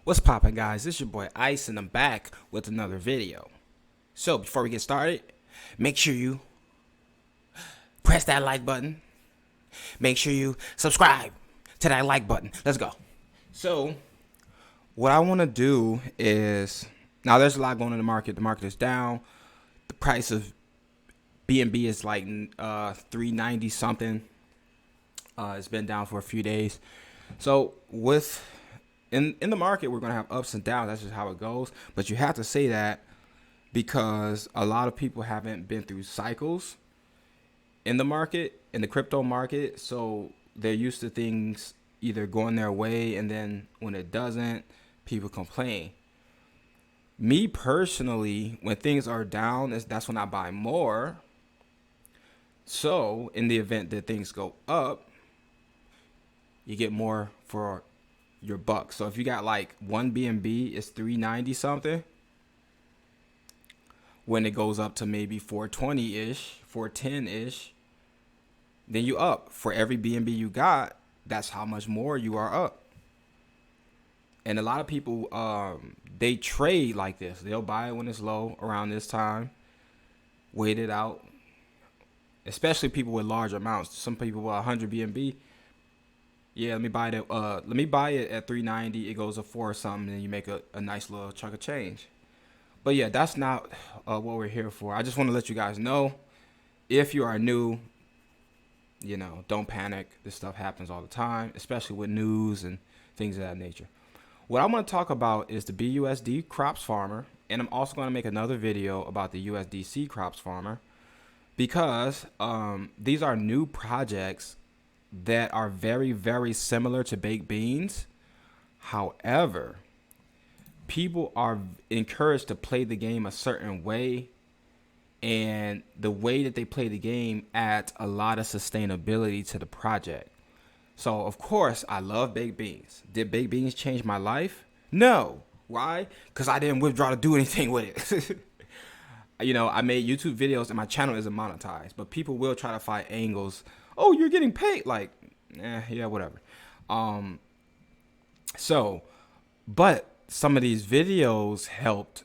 What's poppin', guys? This is your boy Ice, and I'm back with another video. So before we get started, make sure you press that like button. Make sure you subscribe to that like button. Let's go. So what I want to do is, now there's a lot going on in the market. The market is down. The price of BNB is like 390 something. It's been down for a few days. So in the market, we're going to have ups and downs. That's just how it goes. But you have to say that because a lot of people haven't been through cycles in the market, in the crypto market. So they're used to things either going their way, and then when it doesn't, people complain. Me personally, when things are down, that's when I buy more. So in the event that things go up, you get more for your buck. So if you got like one BNB, it's 390 something. When it goes up to maybe 420 ish, 410 ish, then you up. For every BNB you got, that's how much more you are up. And a lot of people, they trade like this. They'll buy it when it's low around this time, wait it out. Especially people with large amounts. Some people with 100 BNB. Yeah, let me buy it at 390. It goes to 4 or something, and you make a nice little chunk of change. But yeah, that's not what we're here for. I just want to let you guys know, if you are new, don't panic. This stuff happens all the time, especially with news and things of that nature. What I want to talk about is the BUSD crops farmer, and I'm also going to make another video about the USDC crops farmer, because these are new projects that are very, very similar to baked beans. However, people are encouraged to play the game a certain way, and the way that they play the game adds a lot of sustainability to the project. So, of course, I love baked beans. Did baked beans change my life? No. Why? Because I didn't withdraw to do anything with it. I made YouTube videos and my channel isn't monetized, but people will try to find angles. Oh, you're getting paid. Like, yeah, whatever. But some of these videos helped,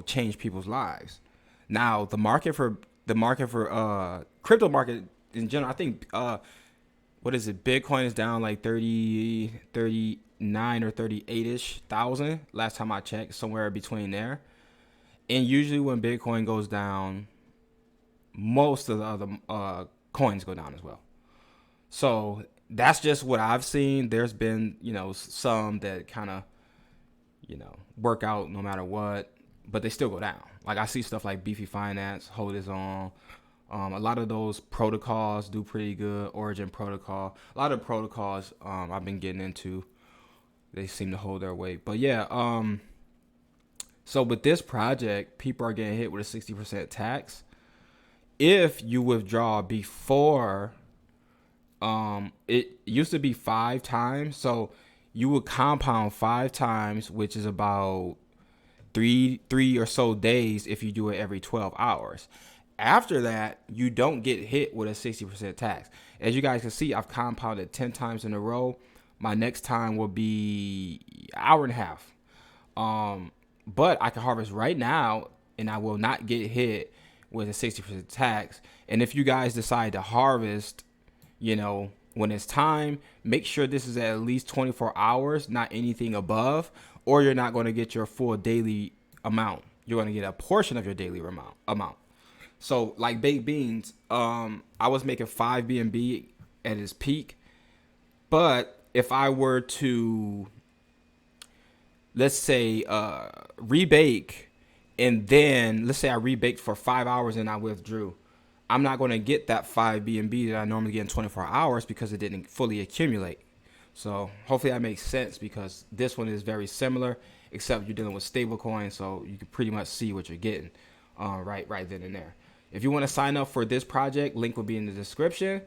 change people's lives. Now, the market for crypto market in general, I think, what is it? Bitcoin is down like 39 or 38-ish thousand. Last time I checked, somewhere between there. And usually when Bitcoin goes down, most of the other coins go down as well. So that's just what I've seen. There's been, some that kind of, work out no matter what, but they still go down. Like I see stuff like Beefy Finance, hold its own. A lot of those protocols do pretty good. Origin protocol, a lot of protocols I've been getting into, they seem to hold their weight. But yeah, so with this project, people are getting hit with a 60% tax. If you withdraw before, it used to be 5 times. So you would compound 5 times, which is about three or so days if you do it every 12 hours. After that, you don't get hit with a 60% tax. As you guys can see, I've compounded 10 times in a row. My next time will be an hour and a half. But I can harvest right now, and I will not get hit with a 60% tax. And if you guys decide to harvest, when it's time, make sure this is at least 24 hours, not anything above, or you're not going to get your full daily amount. You're going to get a portion of your daily amount. So like baked beans, I was making 5 BNB at its peak. But if I were to, let's say, rebake, and then let's say I rebaked for 5 hours and I withdrew, I'm not going to get that 5 BNB that I normally get in 24 hours because it didn't fully accumulate. So hopefully that makes sense, because this one is very similar, except you're dealing with stable coins, so you can pretty much see what you're getting right then and there. If you want to sign up for this project, link will be in the description.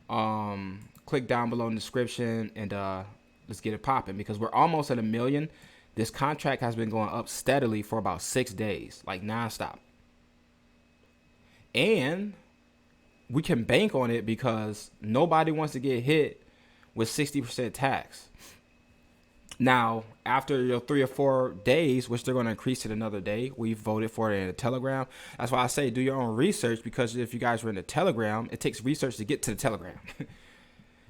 Click down below in the description, and let's get it popping, because we're almost at 1 million. This contract has been going up steadily for about 6 days, like nonstop. And we can bank on it because nobody wants to get hit with 60% tax. Now, after your 3 or 4 days, which they're going to increase it another day, we voted for it in a Telegram. That's why I say do your own research, because if you guys were in the Telegram, it takes research to get to the Telegram.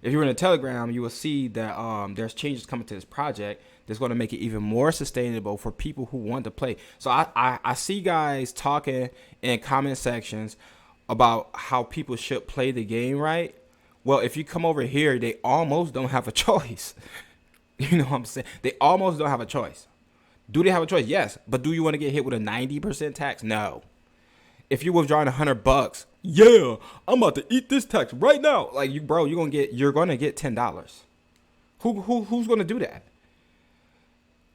If you're in a Telegram, you will see that there's changes coming to this project that's going to make it even more sustainable for people who want to play. So I see guys talking in comment sections about how people should play the game right. Well, if you come over here, they almost don't have a choice. You know what I'm saying? They almost don't have a choice. Do they have a choice? Yes. But do you want to get hit with a 90% tax? No. If you're withdrawing $100, yeah, I'm about to eat this tax right now. Like you, bro, you're gonna get $10. Who's gonna do that?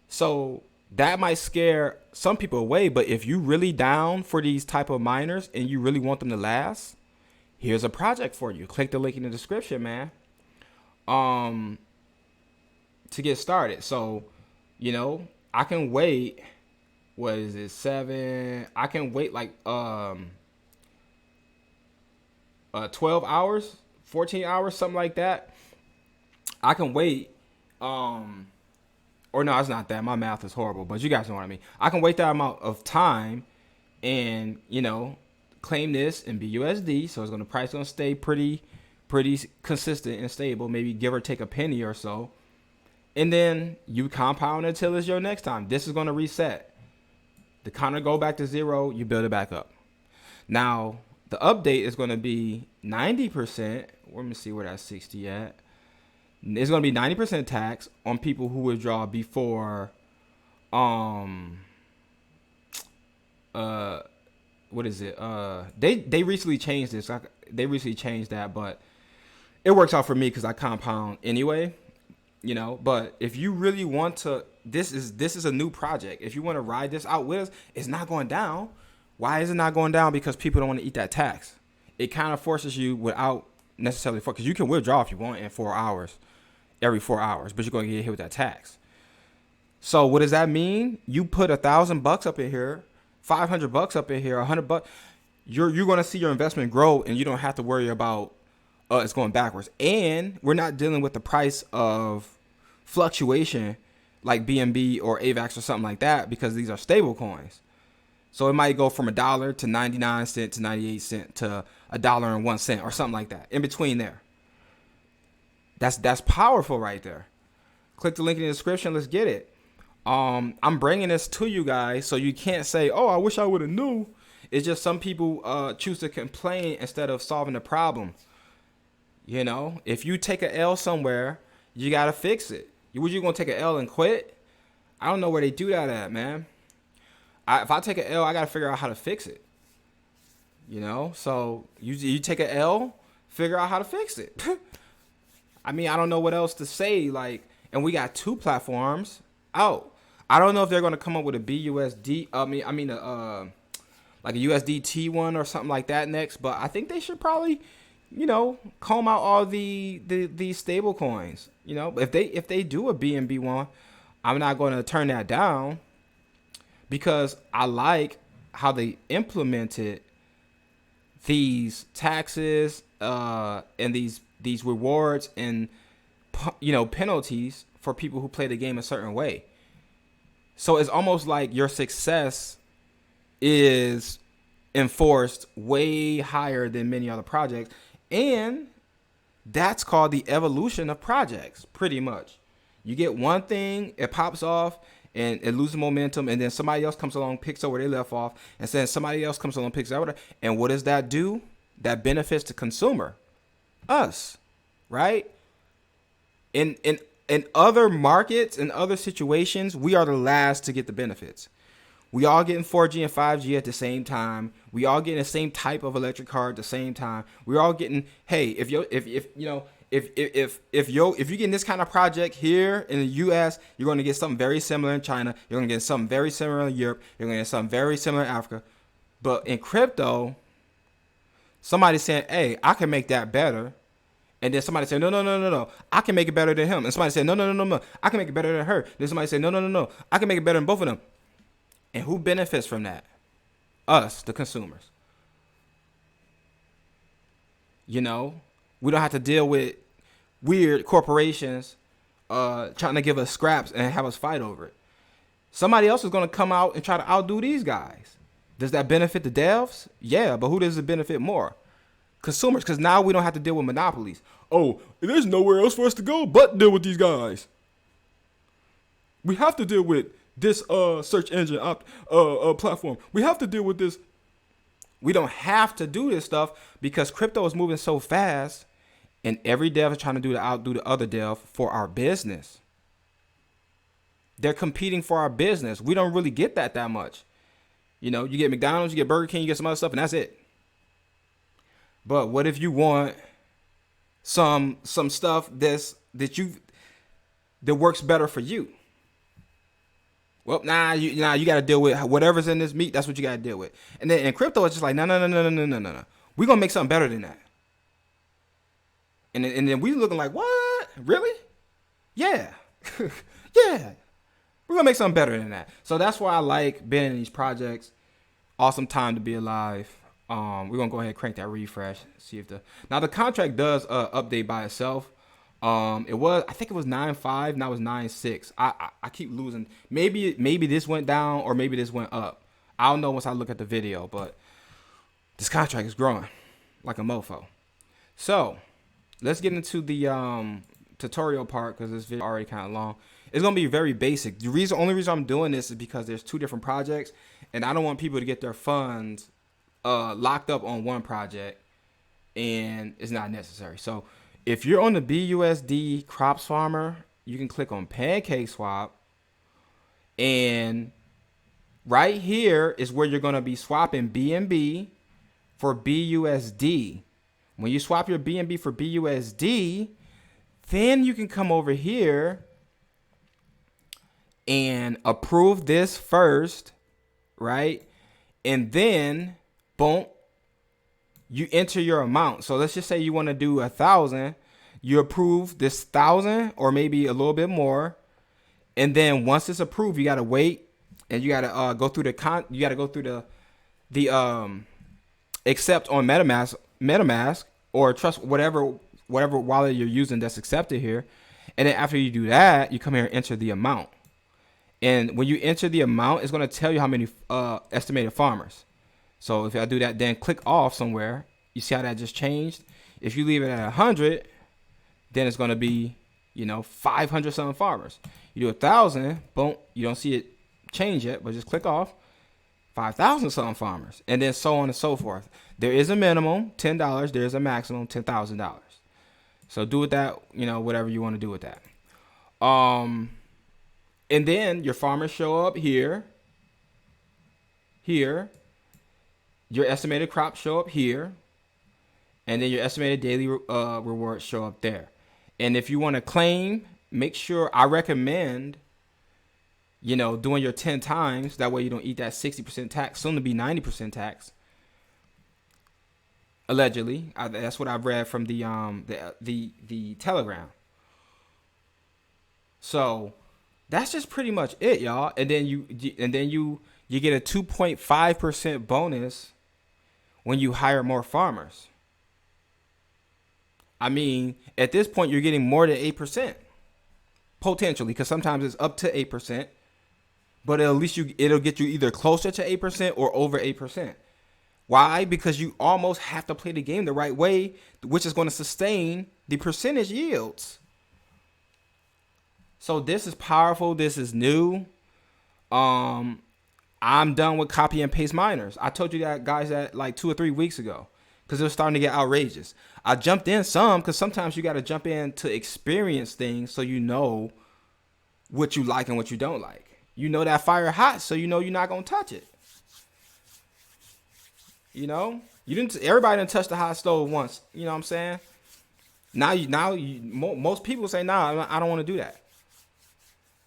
So that might scare some people away. But if you really down for these type of miners and you really want them to last, here's a project for you. Click the link in the description, man. To get started. So, I can wait. What is it? 7. I can wait like 12 hours, 14 hours, something like that. I can wait. Or no, it's not that. My math is horrible, but you guys know what I mean. I can wait that amount of time and, claim this in BUSD. So it's going to price going to stay pretty consistent and stable, maybe give or take a penny or so. And then you compound until it's your next time. This is going to reset. The counter go back to 0. You build it back up. Now, the update is going to be 90%. Let me see where that's 60 at. It's going to be 90% tax on people who withdraw before, what is it? They recently changed this. They recently changed that, but it works out for me because I compound anyway. But if you really want to, this is a new project. If you want to ride this out with us, it's not going down. Why is it not going down? Because people don't want to eat that tax. It kind of forces you without necessarily, because you can withdraw if you want in 4 hours, every 4 hours, but you're going to get hit with that tax. So what does that mean? You put $1,000 up in here, $500 up in here, $100. You're going to see your investment grow, and you don't have to worry about it's going backwards. And we're not dealing with the price of fluctuation like BNB or AVAX or something like that, because these are stable coins. So it might go from $1 to 99 cents to 98 cents to $1.01 or something like that. In between there. That's powerful right there. Click the link in the description. Let's get it. I'm bringing this to you guys so you can't say, "Oh, I wish I would have knew." It's just some people choose to complain instead of solving the problem. If you take an L somewhere, you got to fix it. You going to take an L and quit? I don't know where they do that at, man. If I take an L, I got to figure out how to fix it. So you take an L, figure out how to fix it. I mean, I don't know what else to say. And we got 2 platforms out. I don't know if they're going to come up with a BUSD. Like a USDT one or something like that next. But I think they should probably, comb out all these stable coins. If they do a BNB one, I'm not going to turn that down, because I like how they implemented these taxes and these rewards and penalties for people who play the game a certain way. So it's almost like your success is enforced way higher than many other projects. And that's called the evolution of projects, pretty much. You get one thing, it pops off, and it loses momentum, and then somebody else comes along, picks up where they left off, and then somebody else comes along, picks up. And what does that do? That benefits the consumer, us, right? In other markets, in other situations, we are the last to get the benefits. We all getting 4G and 5G at the same time. We all getting the same type of electric car at the same time. We're all getting, hey, if you're getting this kind of project here in the US, you're going to get something very similar in China. You're going to get something very similar in Europe. You're going to get something very similar in Africa. But in crypto, somebody's saying, hey, I can make that better. And then somebody said, no, I can make it better than him. And somebody said, no, I can make it better than her. Then somebody said, no, I can make it better than both of them. And who benefits from that? Us, the consumers. We don't have to deal with weird corporations trying to give us scraps and have us fight over it. Somebody else is going to come out and try to outdo these guys. Does that benefit the devs? Yeah, but who does it benefit more? Consumers, because now we don't have to deal with monopolies. Oh, there's nowhere else for us to go but deal with these guys. We have to deal with this search engine platform. We have to deal with this. We don't have to do this stuff because crypto is moving so fast, and every dev is trying to outdo the other dev for our business. They're competing for our business. We don't really get that much. You know, you get McDonald's, you get Burger King, you get some other stuff, and that's it. But what if you want some stuff that works better for you? Well, you got to deal with whatever's in this meat. That's what you got to deal with. And then in crypto, it's just like, no. We're going to make something better than that. And then we looking like, what? Really? Yeah. Yeah. We're going to make something better than that. So that's why I like being in these projects. Awesome time to be alive. We're going to go ahead and crank that refresh. See if now the contract does update by itself. I think it was 9.5, now it's 9.6. I keep losing. Maybe this went down or maybe this went up. I don't know once I look at the video, but this contract is growing like a mofo. So let's get into the tutorial part because this video is already kind of long. It's gonna be very basic. The only reason I'm doing this is because there's two different projects, and I don't want people to get their funds locked up on one project, and it's not necessary. So if you're on the BUSD crops farmer, you can click on Pancake Swap, and right here is where you're gonna be swapping BNB for BUSD. When you swap your BNB for BUSD, then you can come over here and approve this first, right? And then, boom, you enter your amount. So let's just say you want to do 1,000. You approve this 1,000 or maybe a little bit more. And then once it's approved, you got to wait and you got to go through the accept on MetaMask or trust whatever wallet you're using that's accepted here. And then after you do that, you come here and enter the amount. And when you enter the amount, it's going to tell you how many estimated farmers. So if I do that, then click off somewhere. You see how that just changed? If you leave it at 100, then it's going to be, 500 something farmers. You do 1,000, boom, you don't see it change yet, but just click off 5,000 something farmers, and then so on and so forth. There is a minimum $10. There is a maximum $10,000. So do with that, whatever you want to do with that. And then your farmers show up here. Your estimated crops show up here. And then your estimated daily rewards show up there. And if you want to claim, make sure, I recommend, doing your 10 times. That way you don't eat that 60% tax, soon to be 90% tax. Allegedly. That's what I've read from the Telegram. So that's just pretty much it, y'all. And then you get a 2.5% bonus when you hire more farmers. I mean, at this point, you're getting more than 8%, potentially, because sometimes it's up to 8%. But at least it'll get you either closer to 8% or over 8%. Why? Because you almost have to play the game the right way, which is going to sustain the percentage yields. So this is powerful. This is new. I'm done with copy and paste miners. I told you that, guys, that like 2 or 3 weeks ago, because it was starting to get outrageous. I jumped in some because sometimes you got to jump in to experience things so you know what you like and what you don't like. You know that fire hot, so you know you're not gonna touch it. Everybody didn't touch the hot stove once. You know what I'm saying? Most people say, nah, I don't want to do that.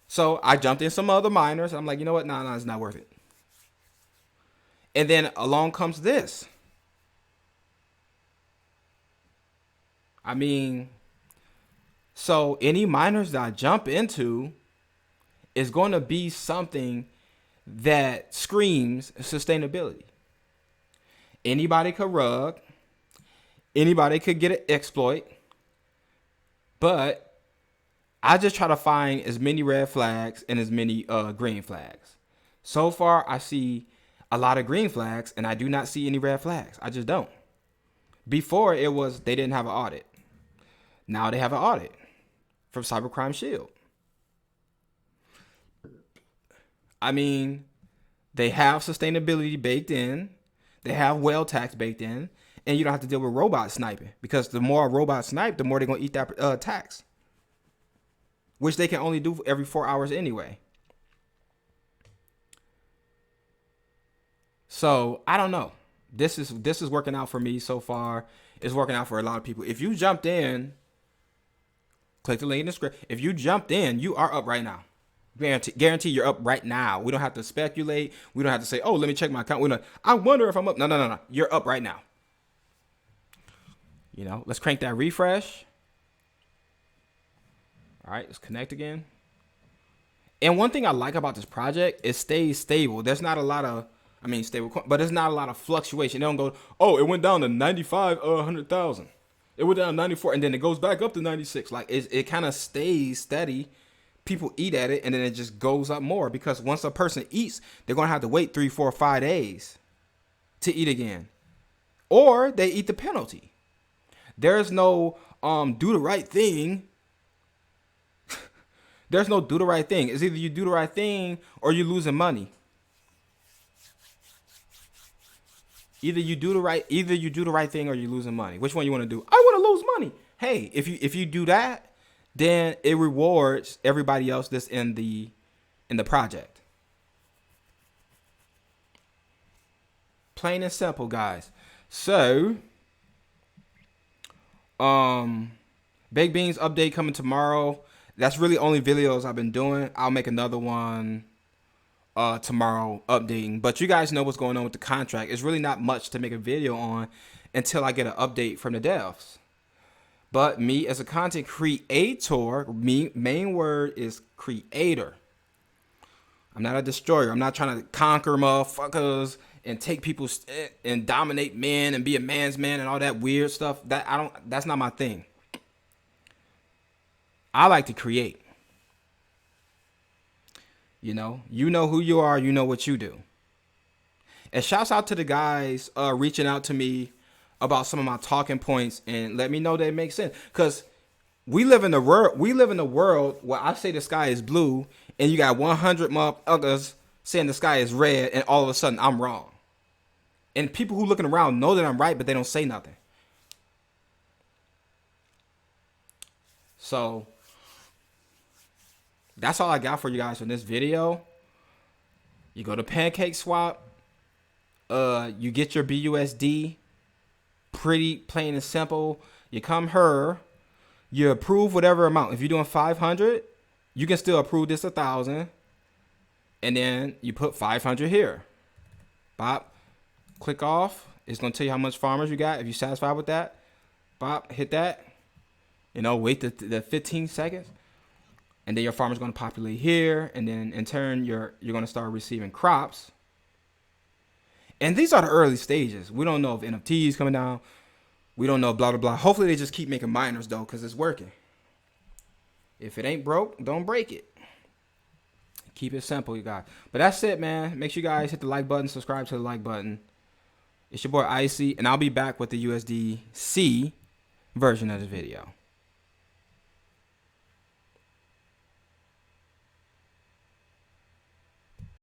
So I jumped in some other miners. I'm like, you know what? Nah, it's not worth it. And then along comes this. I mean, so any miners that I jump into is going to be something that screams sustainability. Anybody could rug. Anybody could get an exploit. But I just try to find as many red flags and as many green flags. So far, I see a lot of green flags, and I do not see any red flags. I just don't. Before, it was they didn't have an audit. Now they have an audit from Cybercrime Shield. I mean, they have sustainability baked in. They have whale tax baked in. And you don't have to deal with robot sniping. Because the more a robot snipe, the more they're going to eat that tax. Which they can only do every 4 hours anyway. So, I don't know. This is working out for me so far. It's working out for a lot of people. If you jumped in, click the link in the script. If you jumped in, you are up right now. Guarantee you're up right now. We don't have to speculate. We don't have to say, oh, let me check my account. I wonder if I'm up. No. You're up right now. You know, let's crank that refresh. All right, let's connect again. And one thing I like about this project, it stays stable. There's not a lot of, stable, but there's not a lot of fluctuation. They don't go, oh, it went down to 95, 100,000. It went down to 94, and then it goes back up to 96. Like, it kind of stays steady. People eat at it, and then it just goes up more. Because once a person eats, they're going to have to wait 3, 4, 5 days to eat again. Or they eat the penalty. There's no do the right thing. There's no do the right thing. It's either you do the right thing or you're losing money. Either you do the right thing or you're losing money. Which one you want to do? I want to lose money. Hey, if you do that, then it rewards everybody else that's in the project. Plain and simple, guys. So, Baked Beans update coming tomorrow. That's really only videos I've been doing. I'll make another one tomorrow updating. But you guys know what's going on with the contract. It's really not much to make a video on until I get an update from the devs. But me as a content creator, main word is creator. I'm not a destroyer. I'm not trying to conquer motherfuckers and take people and dominate men and be a man's man and all that weird stuff. That's not my thing. I like to create. You know who you are, you know what you do. And shouts out to the guys reaching out to me about some of my talking points and let me know they make sense. Because we live in a world where I say the sky is blue and you got 100 motherfuckers saying the sky is red, and all of a sudden I'm wrong. And people who looking around know that I'm right, but they don't say nothing. So that's all I got for you guys in this video. You go to Pancake Swap. You get your BUSD. Pretty plain and simple. You come here. You approve whatever amount. If you're doing 500, you can still approve this 1,000. And then you put 500 here. Bop. Click off. It's going to tell you how much farmers you got. If you're satisfied with that, bop, hit that. Wait the 15 seconds. And then your farmer's going to populate here. And then in turn, you're going to start receiving crops. And these are the early stages. We don't know if NFTs coming down. We don't know blah, blah, blah. Hopefully they just keep making miners, though, because it's working. If it ain't broke, don't break it. Keep it simple, you guys. But that's it, man. Make sure you guys hit the like button. Subscribe to the like button. It's your boy, Icy. And I'll be back with the USDC version of this video.